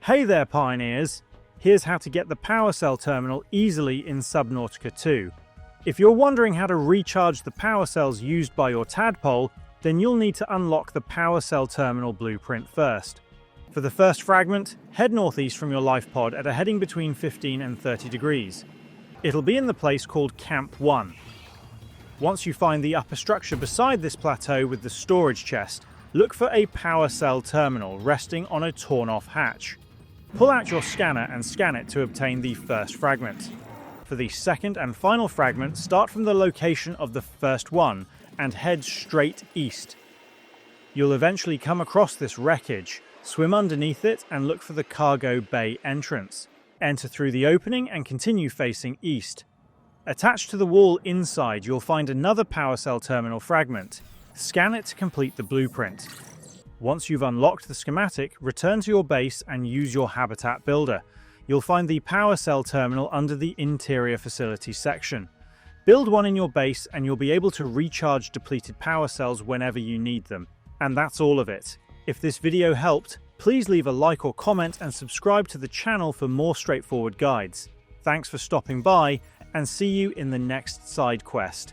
Hey there, pioneers! Here's how to get the power cell terminal easily in Subnautica 2. If you're wondering how to recharge the power cells used by your tadpole, then you'll need to unlock the power cell terminal blueprint first. For the first fragment, head northeast from your life pod at a heading between 15 and 30 degrees. It'll be in the place called Camp 1. Once you find the upper structure beside this plateau with the storage chest, look for a power cell terminal resting on a torn-off hatch. Pull out your scanner and scan it to obtain the first fragment. For the second and final fragment, start from the location of the first one and head straight east. You'll eventually come across this wreckage, swim underneath it and look for the cargo bay entrance. Enter through the opening and continue facing east. Attached to the wall inside, you'll find another power cell terminal fragment. Scan it to complete the blueprint. Once you've unlocked the schematic, return to your base and use your habitat builder. You'll find the power cell terminal under the interior facility section. Build one in your base and you'll be able to recharge depleted power cells whenever you need them. And that's all of it. If this video helped, please leave a like or comment and subscribe to the channel for more straightforward guides. Thanks for stopping by, and see you in the next side quest.